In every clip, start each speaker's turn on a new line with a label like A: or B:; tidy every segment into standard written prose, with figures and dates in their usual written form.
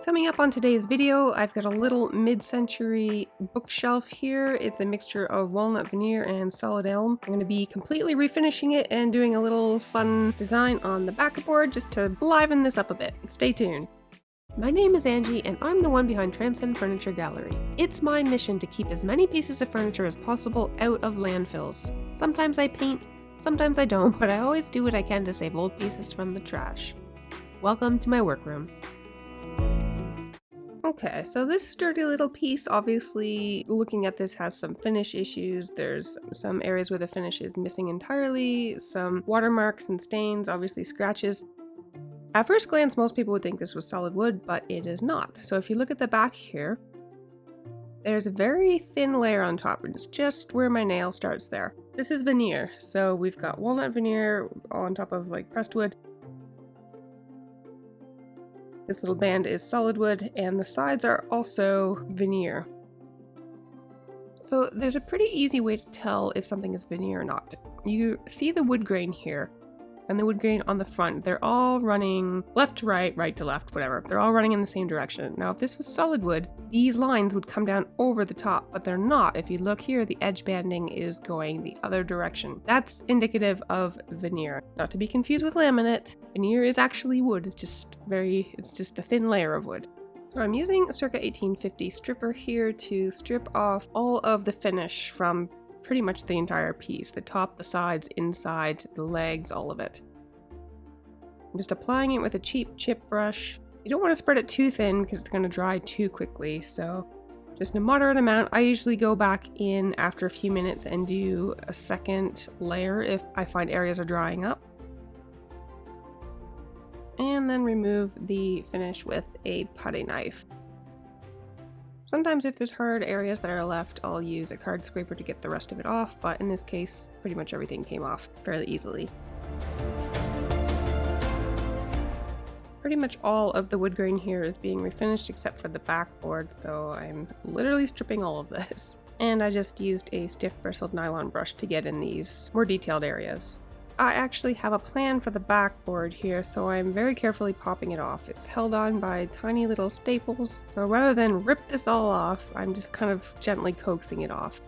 A: Coming up on today's video, I've got a little mid-century bookshelf here. It's a mixture of walnut veneer and solid elm. I'm going to be completely refinishing it and doing a little fun design on the backboard just to liven this up a bit. Stay tuned. My name is Angie and I'm the one behind Transcend Furniture Gallery. It's my mission to keep as many pieces of furniture as possible out of landfills. Sometimes I paint, sometimes I don't, but I always do what I can to save old pieces from the trash. Welcome to my workroom. Okay, so this sturdy little piece, obviously looking at this, has some finish issues. There's some areas where the finish is missing entirely, some watermarks and stains, obviously scratches. At first glance, most people would think this was solid wood, but it is not. So if you look at the back here, there's a very thin layer on top, and it's just where my nail starts there. This is veneer, so we've got walnut veneer on top of like pressed wood. This little band is solid wood, and the sides are also veneer. So there's a pretty easy way to tell if something is veneer or not. You see the wood grain here, and the wood grain on the front. They're all running left to right, right to left, whatever. They're all running in the same direction. Now, if this was solid wood, these lines would come down over the top, but they're not. If you look here, the edge banding is going the other direction. That's indicative of veneer. Not to be confused with laminate. Veneer is actually wood. It's just a thin layer of wood. So I'm using a Circa 1850 stripper here to strip off all of the finish from pretty much the entire piece. The top, the sides, inside, the legs, all of it. I'm just applying it with a cheap chip brush. You don't want to spread it too thin because it's going to dry too quickly, so just a moderate amount. I usually go back in after a few minutes and do a second layer if I find areas are drying up. And then remove the finish with a putty knife. Sometimes if there's hard areas that are left, I'll use a card scraper to get the rest of it off, but in this case, pretty much everything came off fairly easily. Pretty much all of the wood grain here is being refinished except for the backboard, so I'm literally stripping all of this. And I just used a stiff bristled nylon brush to get in these more detailed areas. I actually have a plan for the backboard here, so I'm very carefully popping it off. It's held on by tiny little staples, so rather than rip this all off, I'm just kind of gently coaxing it off.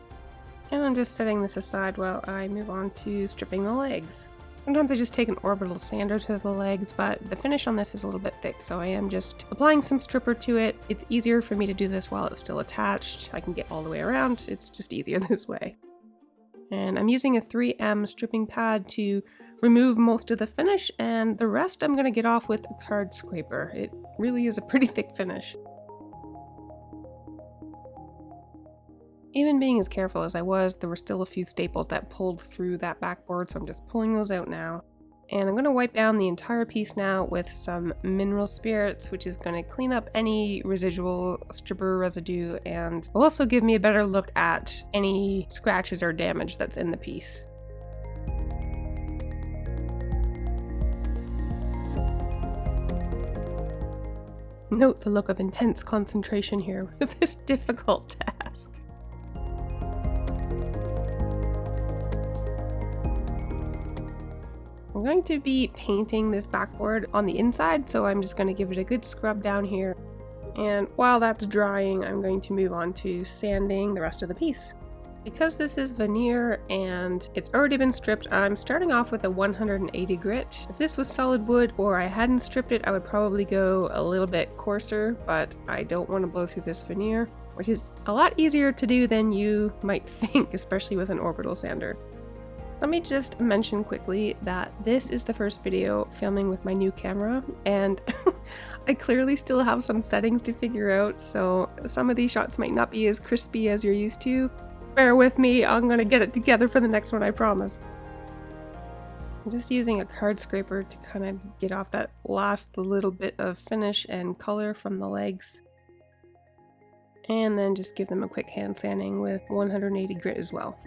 A: And I'm just setting this aside while I move on to stripping the legs. Sometimes I just take an Orbital sander to the legs, but the finish on this is a little bit thick, so I am just applying some stripper to it. It's easier for me to do this while it's still attached. I can get all the way around. It's just easier this way. And I'm using a 3M stripping pad to remove most of the finish, and the rest I'm going to get off with a card scraper. It really is a pretty thick finish. Even being as careful as I was, there were still a few staples that pulled through that backboard, so I'm just pulling those out now. And I'm going to wipe down the entire piece now with some mineral spirits, which is going to clean up any residual stripper residue and will also give me a better look at any scratches or damage that's in the piece. Note the look of intense concentration here with this difficult task. I'm going to be painting this backboard on the inside, so I'm just going to give it a good scrub down here. And while that's drying, I'm going to move on to sanding the rest of the piece. Because this is veneer and it's already been stripped, I'm starting off with a 180 grit. If this was solid wood or I hadn't stripped it, I would probably go a little bit coarser, but I don't want to blow through this veneer, which is a lot easier to do than you might think, especially with an Orbital sander. Let me just mention quickly that this is the first video filming with my new camera, and I clearly still have some settings to figure out, so some of these shots might not be as crispy as you're used to. Bear with me, I'm gonna get it together for the next one, I promise. I'm just using a card scraper to kind of get off that last little bit of finish and color from the legs. And then just give them a quick hand sanding with 180 grit as well.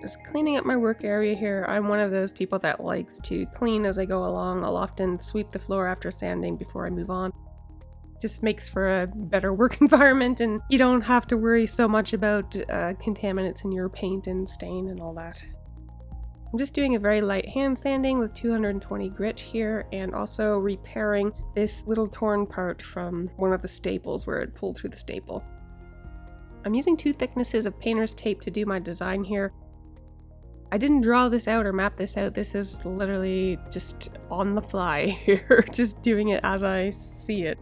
A: Just cleaning up my work area here. I'm one of those people that likes to clean as I go along. I'll often sweep the floor after sanding before I move on. Just makes for a better work environment, and you don't have to worry so much about contaminants in your paint and stain and all that. I'm just doing a very light hand sanding with 220 grit here, and also repairing this little torn part from one of the staples where it pulled through the staple. I'm using 2 thicknesses of painter's tape to do my design here. I didn't draw this out or map this out, this is literally just on the fly here, just doing it as I see it.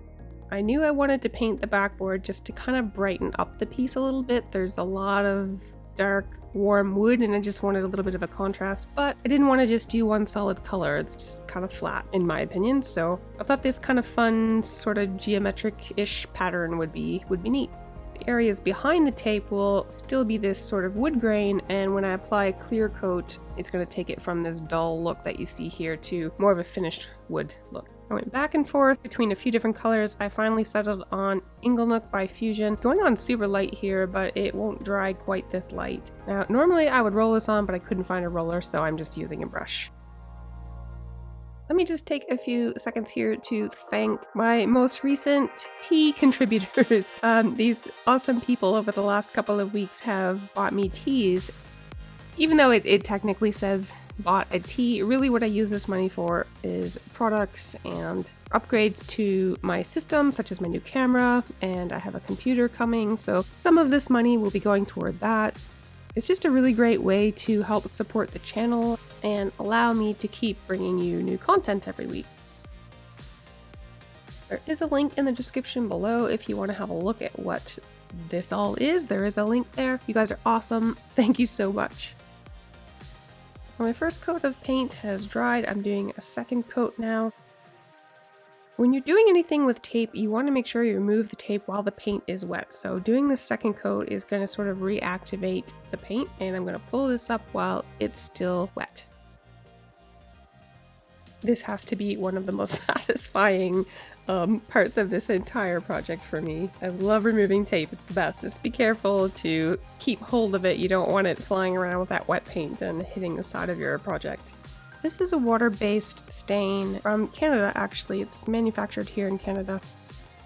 A: I knew I wanted to paint the backboard just to kind of brighten up the piece a little bit. There's a lot of dark, warm wood and I just wanted a little bit of a contrast, but I didn't want to just do one solid color. It's just kind of flat in my opinion, so I thought this kind of fun sort of geometric-ish pattern would be neat. The areas behind the tape will still be this sort of wood grain, and when I apply a clear coat, it's going to take it from this dull look that you see here to more of a finished wood look. I went back and forth between a few different colors. I finally settled on Inglenook by Fusion. It's going on super light here, but it won't dry quite this light. Now, normally I would roll this on, but I couldn't find a roller, so I'm just using a brush. Let me just take a few seconds here to thank my most recent tea contributors. These awesome people over the last couple of weeks have bought me teas. Even though it technically says bought a tea, really what I use this money for is products and upgrades to my system, such as my new camera, and I have a computer coming, so some of this money will be going toward that. It's just a really great way to help support the channel and allow me to keep bringing you new content every week. There is a link in the description below if you want to have a look at what this all is. There is a link there. You guys are awesome. Thank you so much. So my first coat of paint has dried. I'm doing a second coat now. When you're doing anything with tape, you want to make sure you remove the tape while the paint is wet. So doing the second coat is going to sort of reactivate the paint, and I'm going to pull this up while it's still wet. This has to be one of the most satisfying parts of this entire project for me. I love removing tape, it's the best. Just be careful to keep hold of it. You don't want it flying around with that wet paint and hitting the side of your project. This is a water-based stain from Canada actually. It's manufactured here in Canada.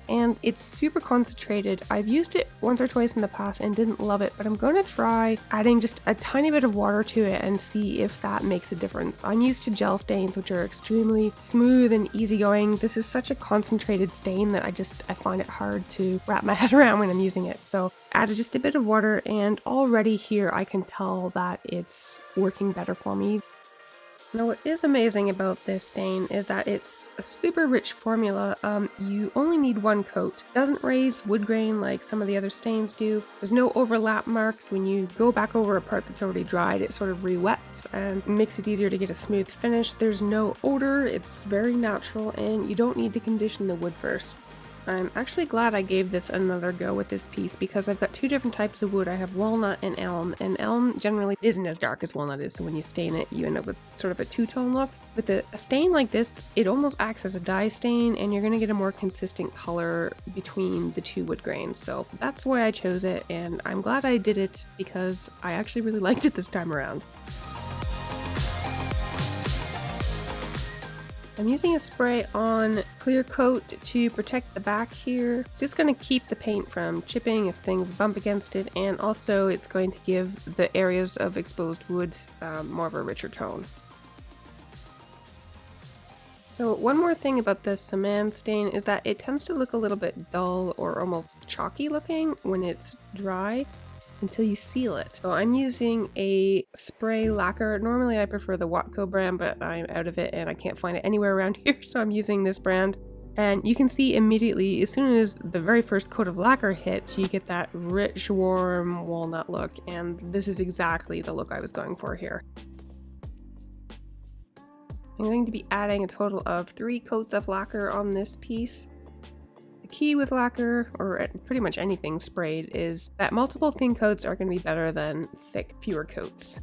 A: And it's super concentrated. I've used it once or twice in the past and didn't love it, but I'm going to try adding just a tiny bit of water to it and see if that makes a difference. I'm used to gel stains, which are extremely smooth and easygoing. This is such a concentrated stain that I find it hard to wrap my head around when I'm using it. So added just a bit of water, and already here I can tell that it's working better for me. Now what is amazing about this stain is that it's a super rich formula. You only need one coat. It doesn't raise wood grain like some of the other stains do. There's no overlap marks. When you go back over a part that's already dried, it sort of re-wets and makes it easier to get a smooth finish. There's no odor, it's very natural, and you don't need to condition the wood first. I'm actually glad I gave this another go with this piece because I've got 2 different types of wood. I have walnut and elm generally isn't as dark as walnut is, so when you stain it, you end up with sort of a two-tone look. With a stain like this, it almost acts as a dye stain, and you're going to get a more consistent color between the 2 wood grains. So that's why I chose it, and I'm glad I did it because I actually really liked it this time around. I'm using a spray on clear coat to protect the back here. It's just going to keep the paint from chipping if things bump against it, and also it's going to give the areas of exposed wood more of a richer tone. So one more thing about this cement stain is that it tends to look a little bit dull or almost chalky looking when it's dry, until you seal it. So I'm using a spray lacquer. Normally I prefer the Watco brand, but I'm out of it and I can't find it anywhere around here, so I'm using this brand. And you can see immediately, as soon as the very first coat of lacquer hits, you get that rich, warm walnut look, and this is exactly the look I was going for here. I'm going to be adding a total of 3 coats of lacquer on this piece. The key with lacquer, or pretty much anything sprayed, is that multiple thin coats are going to be better than thick, fewer coats.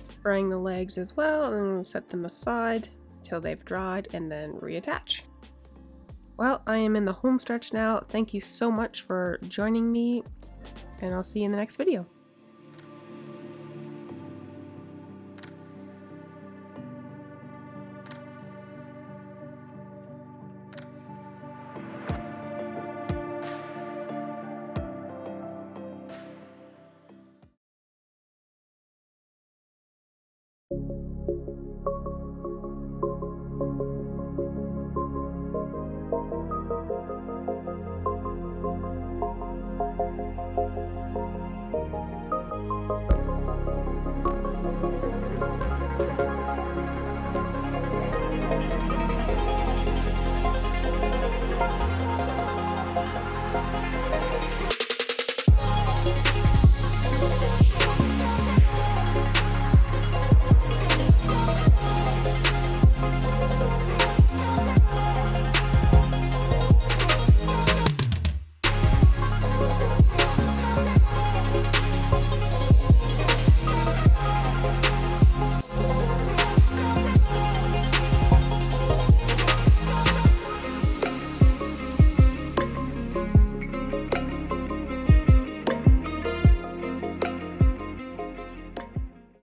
A: Spraying the legs as well, and then we'll set them aside till they've dried and then reattach. Well, I am in the home stretch now. Thank you so much for joining me, and I'll see you in the next video.